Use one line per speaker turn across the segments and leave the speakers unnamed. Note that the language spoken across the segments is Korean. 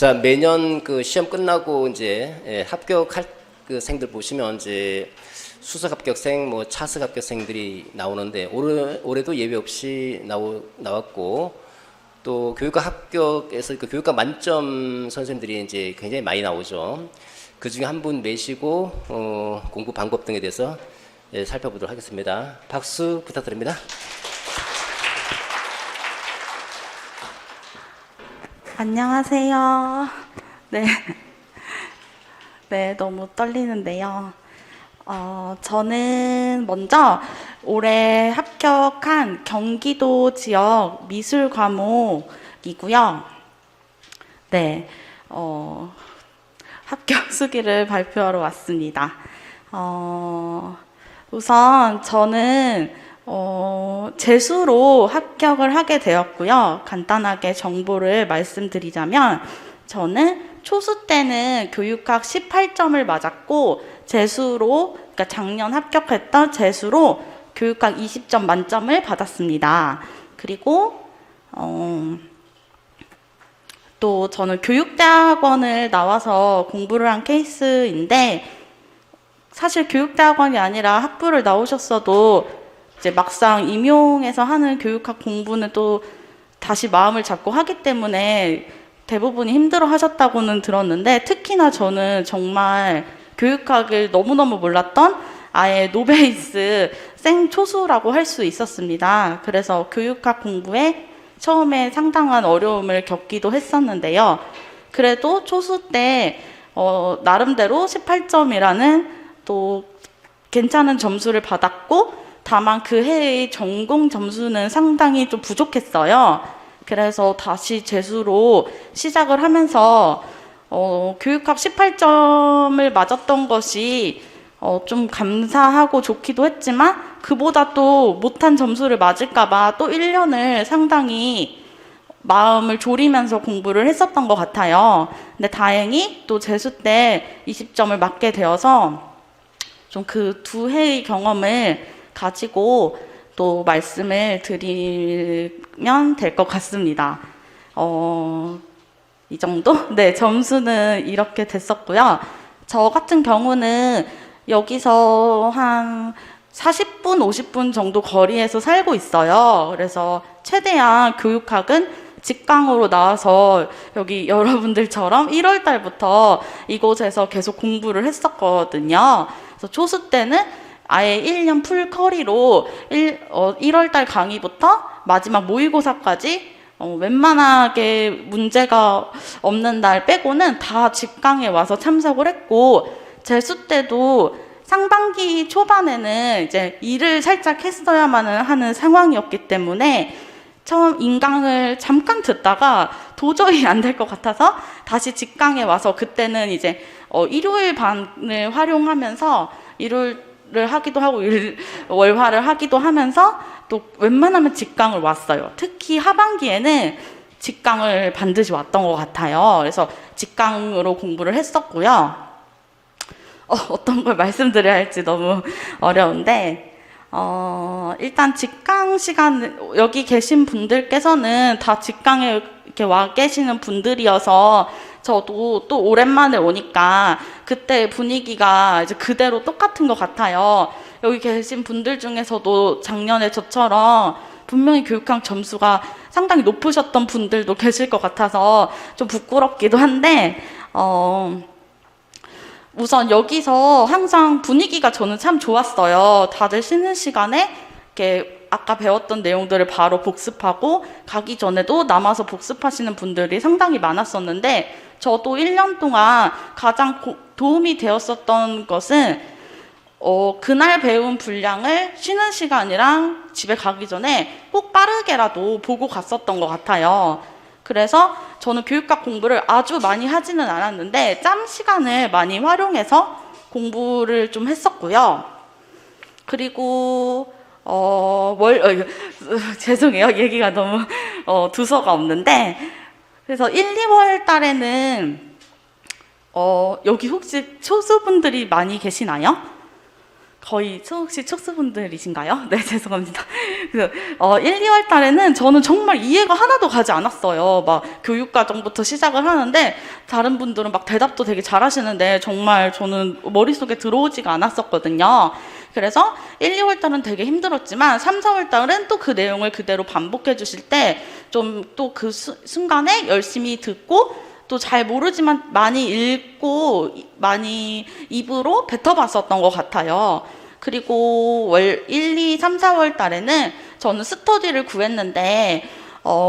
자, 매년 그 시험 끝나고 이제 합격할 그 생들 보시면 이제 수석 합격생, 뭐 차석 합격생들이 나오는데 올해도 예외 없이 나왔고 또 교육과 합격에서 그 교육과 만점 선생님들이 이제 굉장히 많이 나오죠. 그 중에 한 분 매시고 공부 방법 등에 대해서 살펴보도록 하겠습니다. 박수 부탁드립니다.
안녕하세요. 네, 너무 떨리는데요. 저는 먼저 올해 합격한 경기도 지역 미술 과목이고요. 네, 합격 수기를 발표하러 왔습니다. 우선 저는 재수로 합격을 하게 되었고요. 간단하게 정보를 말씀드리자면 저는 초수 때는 교육학 18점을 맞았고 재수로, 그러니까 작년 합격했던 재수로 교육학 20점 만점을 받았습니다. 그리고 또 저는 교육대학원을 나와서 공부를 한 케이스인데 사실 교육대학원이 아니라 학부를 나오셨어도 이제 막상 임용해서 하는 교육학 공부는 또 다시 마음을 잡고 하기 때문에 대부분이 힘들어 하셨다고는 들었는데 특히나 저는 정말 교육학을 너무너무 몰랐던 아예 노베이스 생초수라고 할 수 있었습니다. 그래서 교육학 공부에 처음에 상당한 어려움을 겪기도 했었는데요. 그래도 초수 때 나름대로 18점이라는 또 괜찮은 점수를 받았고 다만 그 해의 전공 점수는 상당히 좀 부족했어요. 그래서 다시 재수로 시작을 하면서 교육학 18점을 맞았던 것이 좀 감사하고 좋기도 했지만 그보다 또 못한 점수를 맞을까봐 또 1년을 상당히 마음을 졸이면서 공부를 했었던 것 같아요. 근데 다행히 또 재수 때 20점을 맞게 되어서 좀 그 두 해의 경험을 가지고 또 말씀을 드리면 될 것 같습니다. 이 정도? 네, 점수는 이렇게 됐었고요. 저 같은 경우는 여기서 한 40분, 50분 정도 거리에서 살고 있어요. 그래서 최대한 교육학은 직강으로 나와서 여기 여러분들처럼 1월 달부터 이곳에서 계속 공부를 했었거든요. 그래서 초수 때는 아예 1년 풀커리로 1월 달 강의부터 마지막 모의고사까지 웬만하게 문제가 없는 날 빼고는 다 직강에 와서 참석을 했고 재수 때도 상반기 초반에는 이제 일을 살짝 했어야만 하는 상황이었기 때문에 처음 인강을 잠깐 듣다가 도저히 안 될 것 같아서 다시 직강에 와서 그때는 이제 일요일 반을 활용하면서 일요일을 하기도 하고 월화를 하기도 하면서 또 웬만하면 직강을 왔어요. 특히 하반기에는 직강을 반드시 왔던 것 같아요. 그래서 직강으로 공부를 했었고요. 어떤 걸 말씀드려야 할지 너무 어려운데 일단 직강 시간 여기 계신 분들께서는 다 직강에 이렇게 와 계시는 분들이어서 저도 또 오랜만에 오니까 그때 분위기가 이제 그대로 똑같은 것 같아요. 여기 계신 분들 중에서도 작년에 저처럼 분명히 교육학 점수가 상당히 높으셨던 분들도 계실 것 같아서 좀 부끄럽기도 한데 우선 여기서 항상 분위기가 저는 참 좋았어요. 다들 쉬는 시간에 이렇게 아까 배웠던 내용들을 바로 복습하고 가기 전에도 남아서 복습하시는 분들이 상당히 많았었는데 저도 1년 동안 가장 도움이 되었었던 것은 그날 배운 분량을 쉬는 시간이랑 집에 가기 전에 꼭 빠르게라도 보고 갔었던 것 같아요. 그래서 저는 교육학 공부를 아주 많이 하지는 않았는데 짬 시간을 많이 활용해서 공부를 좀 했었고요. 그리고 죄송해요. 얘기가 너무 두서가 없는데 그래서 1, 2월 달에는 여기 혹시 초수분들이 많이 계시나요? 거의 혹시 축수분들이신가요? 네, 죄송합니다. 1, 2월 달에는 저는 정말 이해가 하나도 가지 않았어요. 막 교육과정부터 시작을 하는데 다른 분들은 막 대답도 되게 잘하시는데 정말 저는 머릿속에 들어오지가 않았었거든요. 그래서 1, 2월 달은 되게 힘들었지만 3, 4월 달은 또 그 내용을 그대로 반복해 주실 때 좀 또 그 순간에 열심히 듣고 또 잘 모르지만 많이 읽고 많이 입으로 뱉어봤었던 것 같아요. 그리고 1, 2, 3, 4월 달에는 저는 스터디를 구했는데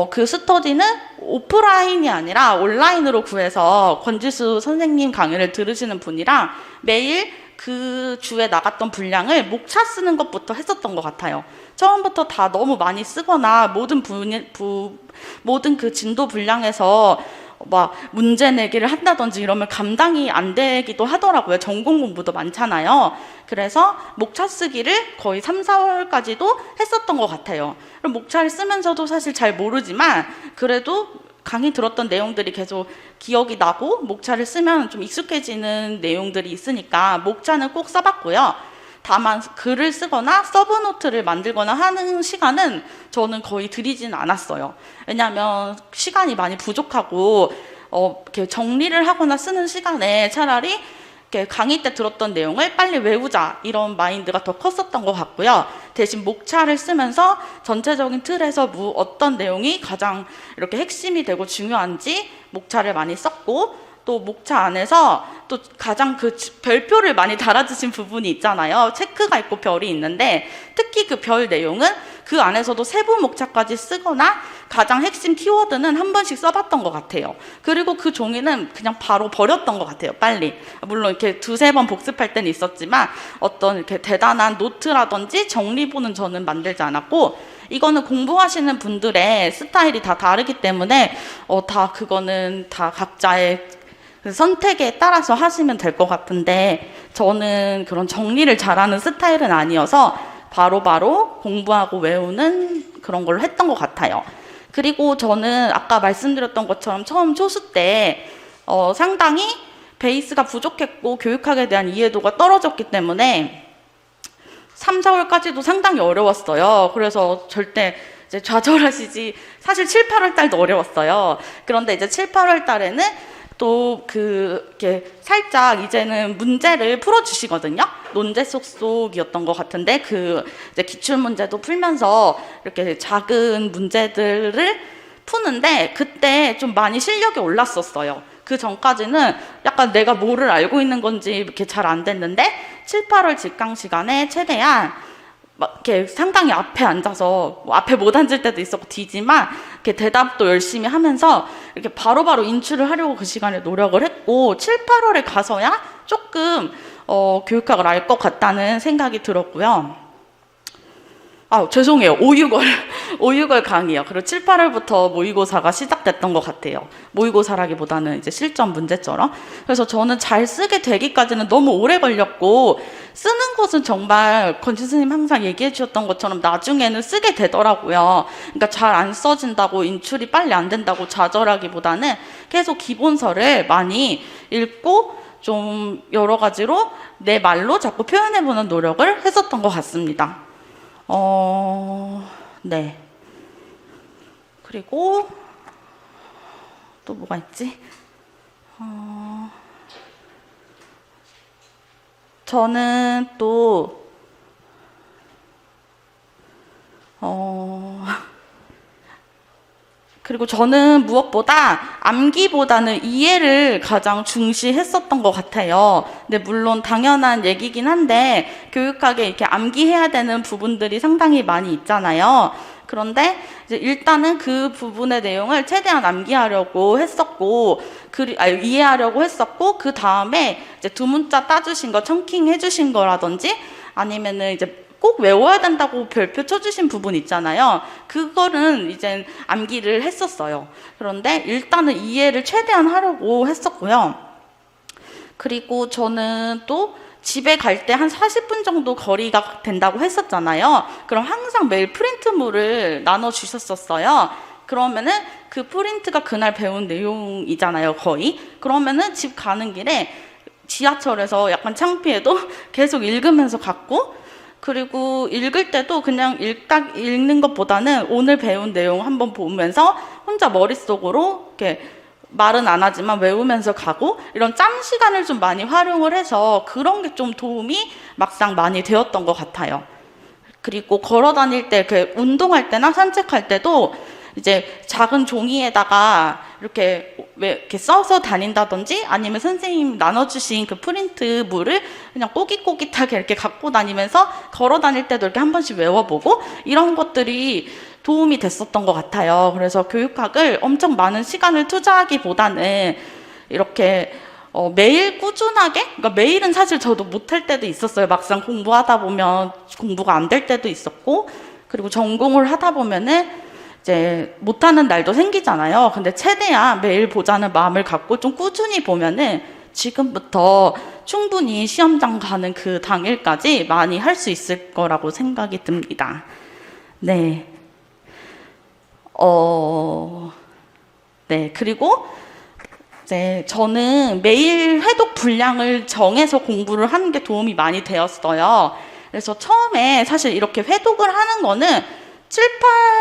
그 스터디는 오프라인이 아니라 온라인으로 구해서 권지수 선생님 강의를 들으시는 분이랑 매일 그 주에 나갔던 분량을 목차 쓰는 것부터 했었던 것 같아요. 처음부터 다 너무 많이 쓰거나 모든 그 진도 분량에서 막 문제 내기를 한다든지 이러면 감당이 안 되기도 하더라고요. 전공 공부도 많잖아요. 그래서 목차 쓰기를 거의 3, 4월까지도 했었던 것 같아요. 그럼 목차를 쓰면서도 사실 잘 모르지만 그래도 강의 들었던 내용들이 계속 기억이 나고 목차를 쓰면 좀 익숙해지는 내용들이 있으니까 목차는 꼭 써봤고요. 다만 글을 쓰거나 서브노트를 만들거나 하는 시간은 저는 거의 들이지는 않았어요. 왜냐하면 시간이 많이 부족하고 이렇게 정리를 하거나 쓰는 시간에 차라리 이렇게 강의 때 들었던 내용을 빨리 외우자 이런 마인드가 더 컸었던 것 같고요. 대신 목차를 쓰면서 전체적인 틀에서 어떤 내용이 가장 이렇게 핵심이 되고 중요한지 목차를 많이 썼고 또 목차 안에서 또 가장 그 별표를 많이 달아주신 부분이 있잖아요. 체크가 있고 별이 있는데 특히 그 별 내용은 그 안에서도 세부 목차까지 쓰거나 가장 핵심 키워드는 한 번씩 써봤던 것 같아요. 그리고 그 종이는 그냥 바로 버렸던 것 같아요. 빨리. 물론 이렇게 두세 번 복습할 때는 있었지만 어떤 이렇게 대단한 노트라든지 정리본은 저는 만들지 않았고 이거는 공부하시는 분들의 스타일이 다 다르기 때문에 그거는 다 각자의 그 선택에 따라서 하시면 될 것 같은데 저는 그런 정리를 잘하는 스타일은 아니어서 바로바로 공부하고 외우는 그런 걸로 했던 것 같아요. 그리고 저는 아까 말씀드렸던 것처럼 처음 초수 때 상당히 베이스가 부족했고 교육학에 대한 이해도가 떨어졌기 때문에 3, 4월까지도 상당히 어려웠어요. 그래서 절대 이제 좌절하시지 사실 7, 8월 달도 어려웠어요. 그런데 이제 7, 8월 달에는 또 이렇게 살짝 이제는 문제를 풀어주시거든요. 논제 속속이었던 것 같은데 이제 기출 문제도 풀면서 이렇게 작은 문제들을 푸는데 그때 좀 많이 실력이 올랐었어요. 그 전까지는 약간 내가 뭐를 알고 있는 건지 이렇게 잘 안 됐는데 7, 8월 직강 시간에 최대한 막 이렇게 상당히 앞에 앉아서 앞에 못 앉을 때도 있었고 뒤지만 이렇게 대답도 열심히 하면서 이렇게 바로바로 인출을 하려고 그 시간에 노력을 했고 7, 8월에 가서야 조금 교육학을 알 것 같다는 생각이 들었고요. 죄송해요. 5, 6월 강의요. 그리고 7, 8월부터 모의고사가 시작됐던 것 같아요. 모의고사라기보다는 이제 실전 문제처럼. 그래서 저는 잘 쓰게 되기까지는 너무 오래 걸렸고 쓰는 것은 정말 권지 스님 항상 얘기해 주셨던 것처럼 나중에는 쓰게 되더라고요. 그러니까 잘 안 써진다고 인출이 빨리 안 된다고 좌절하기보다는 계속 기본서를 많이 읽고 좀 여러 가지로 내 말로 자꾸 표현해보는 노력을 했었던 것 같습니다. 네. 그리고 또 뭐가 있지? 저는 또 그리고 저는 무엇보다 암기보다는 이해를 가장 중시했었던 것 같아요. 근데 물론 당연한 얘기긴 한데 교육학에 이렇게 암기해야 되는 부분들이 상당히 많이 있잖아요. 그런데 이제 일단은 그 부분의 내용을 최대한 암기하려고 했었고, 이해하려고 했었고, 그 다음에 이제 두 문자 따주신 거, 청킹 해주신 거라든지 아니면은 이제 꼭 외워야 된다고 별표 쳐주신 부분 있잖아요. 그거는 이제 암기를 했었어요. 그런데 일단은 이해를 최대한 하려고 했었고요. 그리고 저는 또 집에 갈 때 한 40분 정도 거리가 된다고 했었잖아요. 그럼 항상 매일 프린트물을 나눠주셨었어요. 그러면은 그 프린트가 그날 배운 내용이잖아요, 거의. 그러면은 집 가는 길에 지하철에서 약간 창피해도 계속 읽으면서 갔고, 그리고 읽을 때도 그냥 읽는 것보다는 오늘 배운 내용 한번 보면서 혼자 머릿속으로 이렇게 말은 안 하지만 외우면서 가고, 이런 짬 시간을 좀 많이 활용을 해서 그런 게 좀 도움이 막상 많이 되었던 것 같아요. 그리고 걸어 다닐 때, 운동할 때나 산책할 때도 이제 작은 종이에다가 이렇게 써서 다닌다든지, 아니면 선생님 나눠주신 그 프린트물을 그냥 꼬깃꼬깃하게 이렇게 갖고 다니면서 걸어 다닐 때도 이렇게 한 번씩 외워보고, 이런 것들이 도움이 됐었던 것 같아요. 그래서 교육학을 엄청 많은 시간을 투자하기보다는 이렇게 매일 꾸준하게, 그러니까 매일은 사실 저도 못할 때도 있었어요. 막상 공부하다 보면 공부가 안 될 때도 있었고, 그리고 전공을 하다 보면은 이제 못하는 날도 생기잖아요. 근데 최대한 매일 보자는 마음을 갖고 좀 꾸준히 보면은 지금부터 충분히 시험장 가는 그 당일까지 많이 할 수 있을 거라고 생각이 듭니다. 네. 네. 그리고 이제 저는 매일 회독 분량을 정해서 공부를 하는 게 도움이 많이 되었어요. 그래서 처음에 사실 이렇게 회독을 하는 거는 7,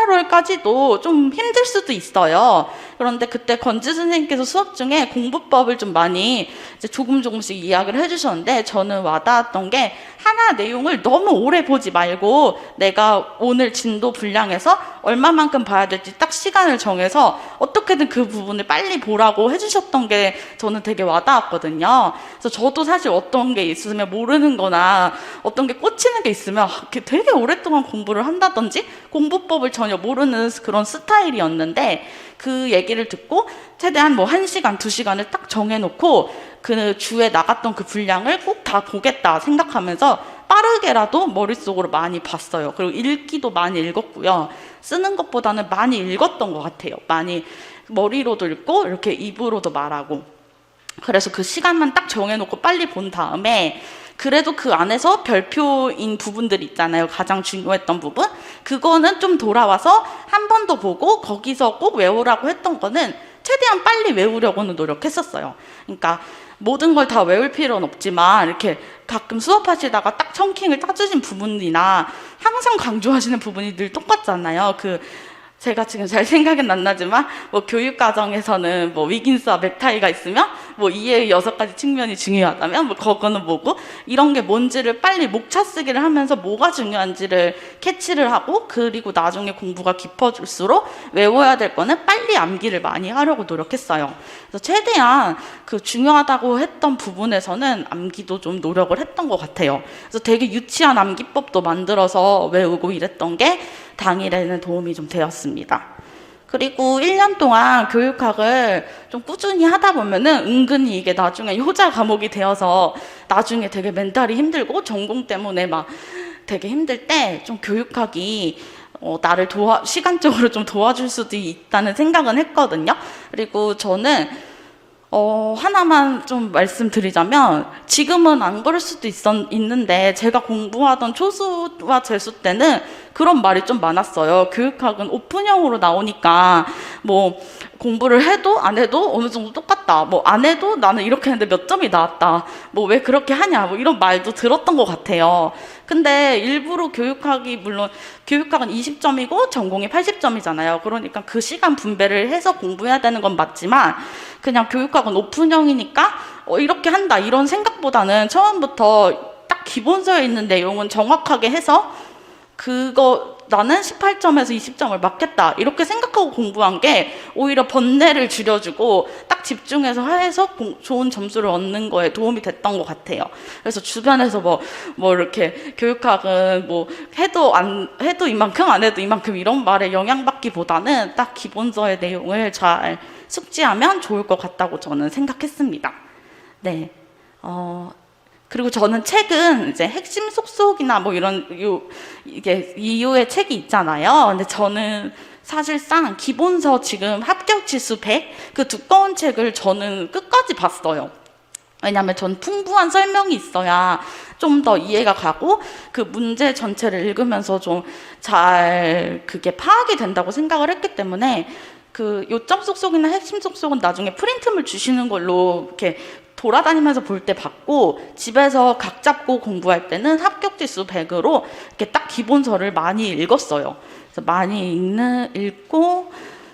8월까지도 좀 힘들 수도 있어요. 그런데 그때 건지 선생님께서 수업 중에 공부법을 좀 많이 이제 조금씩 이야기를 해주셨는데, 저는 와닿았던 게, 하나 내용을 너무 오래 보지 말고 내가 오늘 진도 분량에서 얼마만큼 봐야 될지 딱 시간을 정해서 어떻게든 그 부분을 빨리 보라고 해주셨던 게 저는 되게 와닿았거든요. 그래서 저도 사실 어떤 게 있으면 모르는 거나 어떤 게 꽂히는 게 있으면 되게 오랫동안 공부를 한다든지 공부법을 전혀 모르는 그런 스타일이었는데, 그 얘기를 듣고 최대한 뭐 1시간, 2시간을 딱 정해놓고 그 주에 나갔던 그 분량을 꼭 다 보겠다 생각하면서 빠르게라도 머릿속으로 많이 봤어요. 그리고 읽기도 많이 읽었고요. 쓰는 것보다는 많이 읽었던 것 같아요. 많이 머리로도 읽고 이렇게 입으로도 말하고. 그래서 그 시간만 딱 정해놓고 빨리 본 다음에, 그래도 그 안에서 별표인 부분들 있잖아요. 가장 중요했던 부분. 그거는 좀 돌아와서 한 번 더 보고, 거기서 꼭 외우라고 했던 거는 최대한 빨리 외우려고는 노력했었어요. 그러니까 모든 걸 다 외울 필요는 없지만, 이렇게 가끔 수업하시다가 딱 청킹을 따주신 부분이나 항상 강조하시는 부분이 늘 똑같잖아요. 제가 지금 잘 생각은 안 나지만, 뭐 교육과정에서는 뭐 위긴스와 맥타이가 있으면 뭐 이해의 6가지 측면이 중요하다면 뭐 그거는 뭐고, 이런 게 뭔지를 빨리 목차쓰기를 하면서 뭐가 중요한지를 캐치를 하고, 그리고 나중에 공부가 깊어질수록 외워야 될 거는 빨리 암기를 많이 하려고 노력했어요. 그래서 최대한 그 중요하다고 했던 부분에서는 암기도 좀 노력을 했던 것 같아요. 그래서 되게 유치한 암기법도 만들어서 외우고 이랬던 게 당일에는 도움이 좀 되었습니다. 그리고 1년 동안 교육학을 좀 꾸준히 하다 보면은 은근히 이게 나중에 효자 과목이 되어서 나중에 되게 멘탈이 힘들고 전공 때문에 막 되게 힘들 때 좀 교육학이 나를 시간적으로 좀 도와줄 수도 있다는 생각은 했거든요. 그리고 저는 하나만 좀 말씀드리자면, 지금은 안 그럴 수도 있는데 제가 공부하던 초수와 재수 때는 그런 말이 좀 많았어요. 교육학은 오픈형으로 나오니까 뭐 공부를 해도 안 해도 어느 정도 똑같다. 뭐 안 해도 나는 이렇게 했는데 몇 점이 나왔다. 뭐 왜 그렇게 하냐. 뭐 이런 말도 들었던 것 같아요. 근데 일부러 물론 교육학은 20점이고 전공이 80점이잖아요. 그러니까 그 시간 분배를 해서 공부해야 되는 건 맞지만, 그냥 교육학은 오픈형이니까 이렇게 한다 이런 생각보다는 처음부터 딱 기본서에 있는 내용은 정확하게 해서 나는 18점에서 20점을 맞겠다 이렇게 생각하고 공부한 게 오히려 번뇌를 줄여주고 딱 집중해서 해서 좋은 점수를 얻는 거에 도움이 됐던 것 같아요. 그래서 주변에서 뭐 이렇게 교육학은 뭐 해도 이만큼 안 해도 이만큼 이런 말에 영향받기보다는 딱 기본서의 내용을 잘 숙지하면 좋을 것 같다고 저는 생각했습니다. 네. 그리고 저는 책은 이제 핵심 속속이나 뭐 이게 이유의 책이 있잖아요. 근데 저는 사실상 기본서 지금 합격 지수 100, 그 두꺼운 책을 저는 끝까지 봤어요. 왜냐하면 전 풍부한 설명이 있어야 좀 더 이해가 가고 그 문제 전체를 읽으면서 좀 잘 그게 파악이 된다고 생각을 했기 때문에, 그 요점 속속이나 핵심 속속은 나중에 프린트물 주시는 걸로 이렇게 돌아다니면서 볼 때 받고 집에서 각 잡고 공부할 때는 합격 지수 100으로 이렇게 딱 기본서를 많이 읽었어요. 그래서 많이 읽고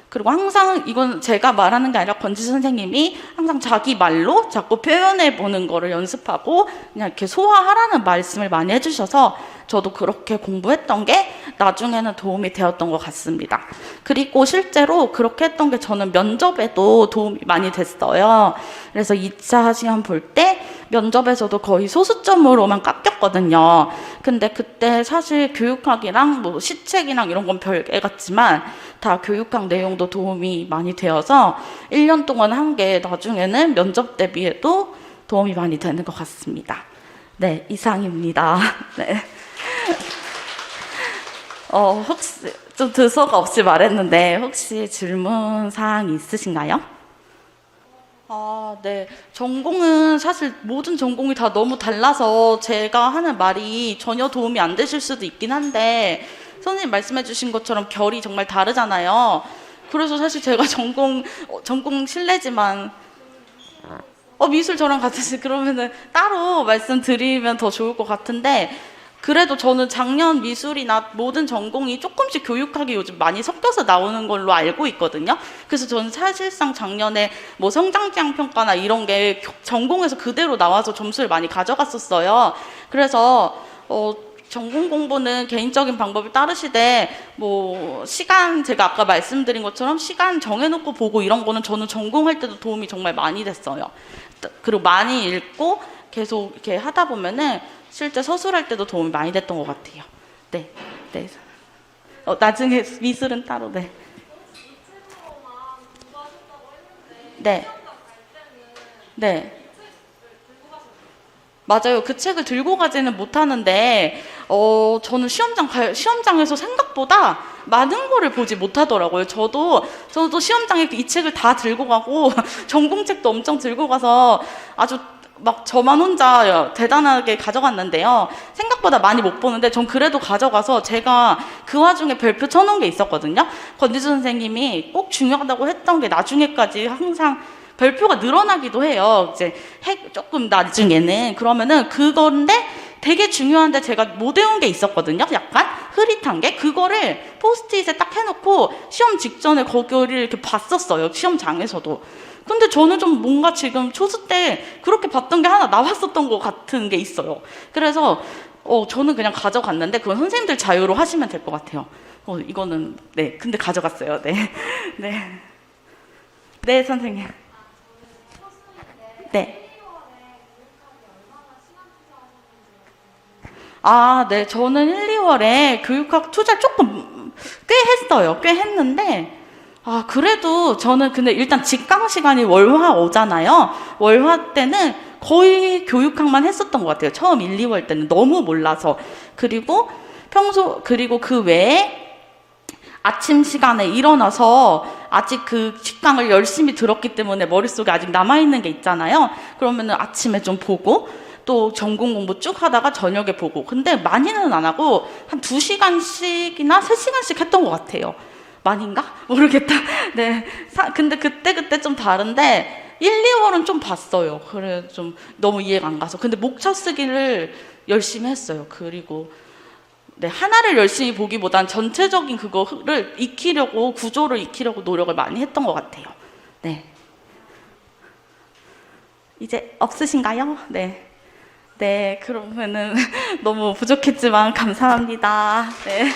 그리고 항상 이건 제가 말하는 게 아니라 권지수 선생님이 항상 자기 말로 자꾸 표현해 보는 거를 연습하고 그냥 이렇게 소화하라는 말씀을 많이 해주셔서 저도 그렇게 공부했던 게 나중에는 도움이 되었던 것 같습니다. 그리고 실제로 그렇게 했던 게 저는 면접에도 도움이 많이 됐어요. 그래서 2차 시험 볼 때 면접에서도 거의 소수점으로만 깎였거든요. 근데 그때 사실 교육학이랑 뭐 시책이랑 이런 건 별개 같지만 다 교육학 내용도 도움이 많이 되어서 1년 동안 한 게 나중에는 면접 대비에도 도움이 많이 되는 것 같습니다. 네, 이상입니다. 네. 혹시 좀 두서가 없이 말했는데 혹시 질문 사항 있으신가요? 네. 전공은 사실 모든 전공이 다 너무 달라서 제가 하는 말이 전혀 도움이 안 되실 수도 있긴 한데 선생님 말씀해 주신 것처럼 결이 정말 다르잖아요. 그래서 사실 제가 전공 실례지만 미술 저랑 같으시 그러면은 따로 말씀드리면 더 좋을 것 같은데 그래도 저는 작년 미술이나 모든 전공이 조금씩 교육학이 요즘 많이 섞여서 나오는 걸로 알고 있거든요. 그래서 저는 사실상 작년에 뭐 성장지향 평가나 이런 게 전공에서 그대로 나와서 점수를 많이 가져갔었어요. 그래서 전공 공부는 개인적인 방법을 따르시되 뭐 시간 제가 아까 말씀드린 것처럼 시간 정해놓고 보고 이런 거는 저는 전공할 때도 도움이 정말 많이 됐어요. 그리고 많이 읽고 계속 이렇게 하다 보면은 실제 서술할 때도 도움이 많이 됐던 것 같아요. 네, 네. 나중에 미술은 따로 네. 네. 네. 맞아요. 그 책을 들고 가지는 못하는데, 저는 시험장에서 생각보다 많은 거를 보지 못하더라고요. 저도 시험장에 이 책을 다 들고 가고, 전공책도 엄청 들고 가서 아주 막 저만 혼자 대단하게 가져갔는데요. 생각보다 많이 못 보는데 전 그래도 가져가서 제가 그 와중에 별표 쳐놓은 게 있었거든요. 권지수 선생님이 꼭 중요하다고 했던 게 나중에까지 항상 별표가 늘어나기도 해요. 이제 조금 나중에는 그러면은 그건데 되게 중요한데 제가 못 외운 게 있었거든요. 약간 흐릿한 게 그거를 포스트잇에 딱 해놓고 시험 직전에 거기를 이렇게 봤었어요. 시험장에서도. 근데 저는 좀 뭔가 지금 초수 때 그렇게 봤던 게 하나 나왔었던 것 같은 게 있어요. 그래서 저는 그냥 가져갔는데 그건 선생님들 자유로 하시면 될 것 같아요. 이거는 네, 근데 가져갔어요. 네, 네, 네 선생님. 네. 네, 저는 1, 2월에 교육학 투자를 조금 꽤 했어요. 꽤 했는데 그래도 저는 근데 일단 직강 시간이 월화 오잖아요. 월화 때는 거의 교육학만 했었던 것 같아요. 처음 1, 2월 때는 너무 몰라서. 그리고 그리고 그 외에 아침 시간에 일어나서 아직 그 직강을 열심히 들었기 때문에 머릿속에 아직 남아있는 게 있잖아요. 그러면은 아침에 좀 보고 또 전공 공부 쭉 하다가 저녁에 보고. 근데 많이는 안 하고 한 2시간씩이나 3시간씩 했던 것 같아요. 많이인가? 모르겠다. 네. 근데 그때 좀 다른데 1, 2월은 좀 봤어요. 그래 좀 너무 이해가 안 가서. 근데 목차 쓰기를 열심히 했어요. 그리고 네, 하나를 열심히 보기보단 전체적인 그거를 익히려고 구조를 익히려고 노력을 많이 했던 것 같아요. 네. 이제 없으신가요? 네. 네, 그러면은 너무 부족했지만 감사합니다. 네.